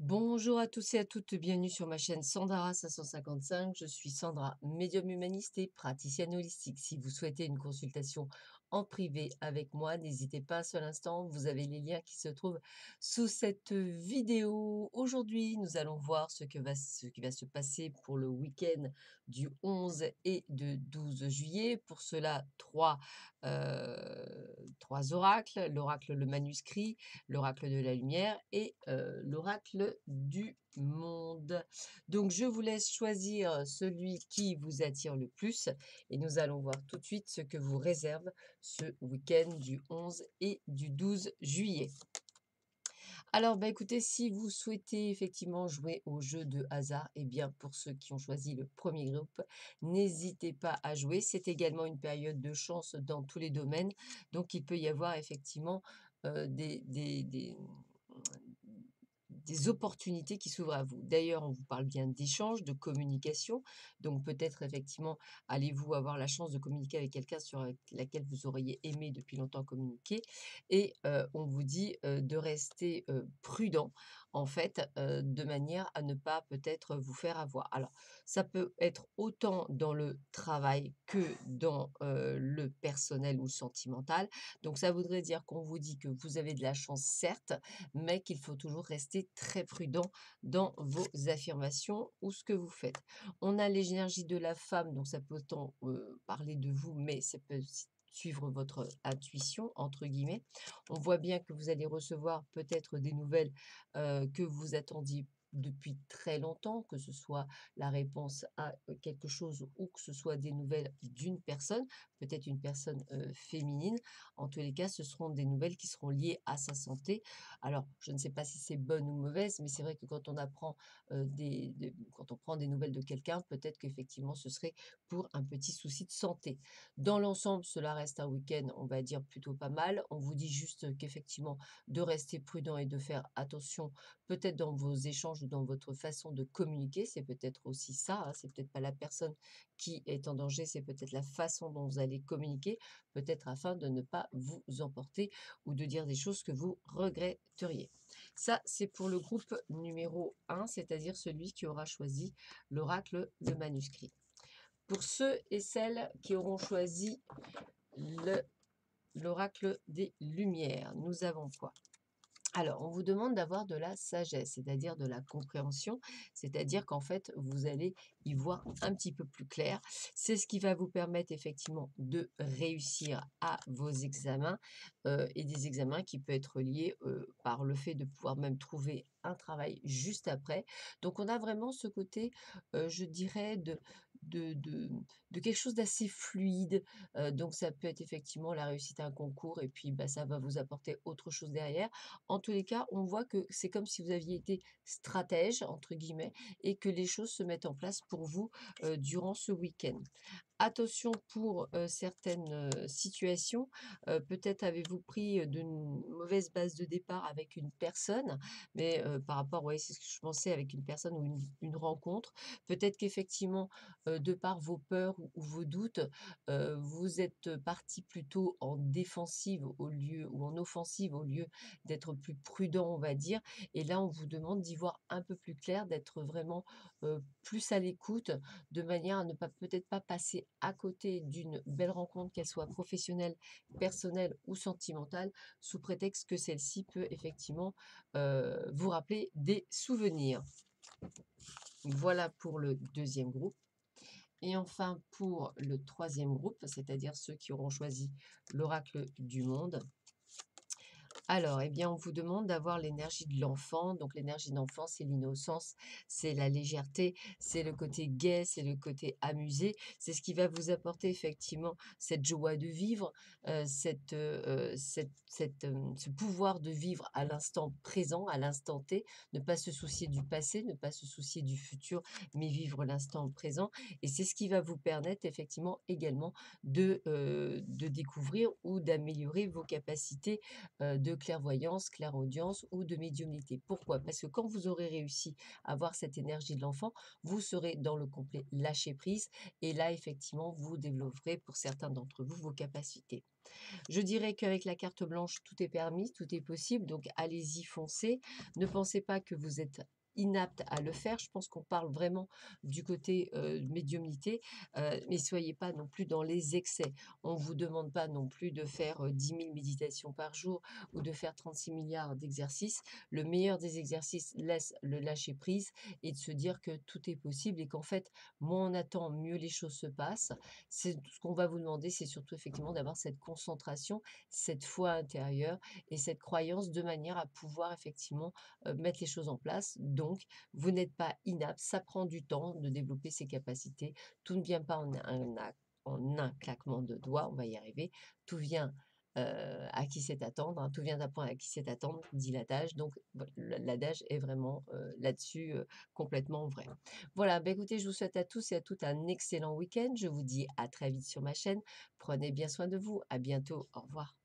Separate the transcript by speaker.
Speaker 1: Bonjour à tous et à toutes, bienvenue sur ma chaîne Sandara 555. Je suis Sandra, médium humaniste et praticienne holistique. Si vous souhaitez une consultation en privé avec moi, n'hésitez pas un seul instant, vous avez les liens qui se trouvent sous cette vidéo. Aujourd'hui, nous allons voir ce qui va se passer pour le week-end du 11 et de 12 juillet. Pour cela, trois oracles, l'oracle le manuscrit, l'oracle de la lumière et l'oracle du monde. Donc, je vous laisse choisir celui qui vous attire le plus et nous allons voir tout de suite ce que vous réserve ce week-end du 11 et du 12 juillet. Alors, bah, écoutez, si vous souhaitez effectivement jouer au jeu de hasard, eh bien, pour ceux qui ont choisi le premier groupe, n'hésitez pas à jouer. C'est également une période de chance dans tous les domaines. Donc, il peut y avoir effectivement des opportunités qui s'ouvrent à vous. D'ailleurs, on vous parle bien d'échange, de communication. Donc, peut-être effectivement, allez-vous avoir la chance de communiquer avec quelqu'un sur laquelle vous auriez aimé depuis longtemps communiquer. Et on vous dit de rester prudent, en fait, de manière à ne pas peut-être vous faire avoir. Alors, ça peut être autant dans le travail que dans le personnel ou le sentimental. Donc, ça voudrait dire qu'on vous dit que vous avez de la chance, certes, mais qu'il faut toujours rester très prudent dans vos affirmations ou ce que vous faites. On a l'énergie de la femme, donc ça peut autant parler de vous, mais ça peut aussi suivre votre intuition, entre guillemets. On voit bien que vous allez recevoir peut-être des nouvelles que vous attendiez depuis très longtemps, que ce soit la réponse à quelque chose ou que ce soit des nouvelles d'une personne, peut-être une personne féminine. En tous les cas, ce seront des nouvelles qui seront liées à sa santé. Alors, je ne sais pas si c'est bonne ou mauvaise, mais c'est vrai que quand on apprend quand on prend des nouvelles de quelqu'un, peut-être qu'effectivement, ce serait pour un petit souci de santé. Dans l'ensemble, cela reste un week-end, on va dire, plutôt pas mal. On vous dit juste qu'effectivement, de rester prudent et de faire attention, peut-être dans vos échanges ou dans votre façon de communiquer. C'est peut-être aussi ça, hein, c'est peut-être pas la personne qui est en danger, c'est peut-être la façon dont vous allez communiquer, peut-être afin de ne pas vous emporter ou de dire des choses que vous regretteriez. Ça, c'est pour le groupe numéro 1, c'est-à-dire celui qui aura choisi l'oracle, le manuscrit. Pour ceux et celles qui auront choisi le l'oracle des Lumières, nous avons quoi? Alors, on vous demande d'avoir de la sagesse, c'est-à-dire de la compréhension, c'est-à-dire qu'en fait, vous allez y voir un petit peu plus clair. C'est ce qui va vous permettre effectivement de réussir à vos examens et des examens qui peuvent être liés par le fait de pouvoir même trouver un travail juste après. Donc, on a vraiment ce côté, je dirais, de, de, de quelque chose d'assez fluide. Donc, ça peut être effectivement la réussite à un concours et puis bah, ça va vous apporter autre chose derrière. En tous les cas, on voit que c'est comme si vous aviez été «stratège» entre guillemets et que les choses se mettent en place pour vous, durant ce week-end. Attention pour, certaines, situations, peut-être avez-vous pris, d'une mauvaise base de départ avec une personne, mais, par rapport ouais, c'est ce que je pensais avec une personne ou une rencontre. Peut-être qu'effectivement, de par vos peurs ou vos doutes, vous êtes parti plutôt en défensive au lieu ou en offensive au lieu d'être plus prudent, on va dire et là, on vous demande d'y voir un peu plus clair, d'être vraiment, plus à l'écoute de manière à ne pas peut-être pas passer à côté d'une belle rencontre, qu'elle soit professionnelle, personnelle ou sentimentale, sous prétexte que celle-ci peut effectivement, vous rappeler des souvenirs. Voilà pour le deuxième groupe et enfin pour le troisième groupe, c'est-à-dire ceux qui auront choisi l'oracle du monde. Alors, eh bien, on vous demande d'avoir l'énergie de l'enfant. Donc, l'énergie d'enfant, c'est l'innocence, c'est la légèreté, c'est le côté gai, c'est le côté amusé. C'est ce qui va vous apporter effectivement cette joie de vivre, ce pouvoir de vivre à l'instant présent, à l'instant T, ne pas se soucier du passé, ne pas se soucier du futur, mais vivre l'instant présent. Et c'est ce qui va vous permettre effectivement également de découvrir ou d'améliorer vos capacités de clairvoyance, clairaudience ou de médiumnité. Pourquoi? Parce que quand vous aurez réussi à avoir cette énergie de l'enfant, vous serez dans le complet lâcher prise et là, effectivement, vous développerez pour certains d'entre vous vos capacités. Je dirais qu'avec la carte blanche, tout est permis, tout est possible, donc allez-y, foncez. Ne pensez pas que vous êtes inapte à le faire. Je pense qu'on parle vraiment du côté, médiumnité, mais soyez pas non plus dans les excès. On vous demande pas non plus de faire, 10 000 méditations par jour ou de faire 36 milliards d'exercices. Le meilleur des exercices laisse le lâcher prise et de se dire que tout est possible et qu'en fait, moins on attend, mieux les choses se passent. C'est tout ce qu'on va vous demander, c'est surtout effectivement d'avoir cette concentration, cette foi intérieure et cette croyance de manière à pouvoir effectivement, mettre les choses en place. Donc vous n'êtes pas inapte, ça prend du temps de développer ses capacités. Tout ne vient pas en un claquement de doigts, on va y arriver. Tout vient, à qui sait attendre, hein, tout vient d'apprendre à qui sait attendre, dit l'adage. Donc l'adage est vraiment, là-dessus, complètement vrai. Voilà, bah, écoutez, je vous souhaite à tous et à toutes un excellent week-end. Je vous dis à très vite sur ma chaîne. Prenez bien soin de vous. À bientôt. Au revoir.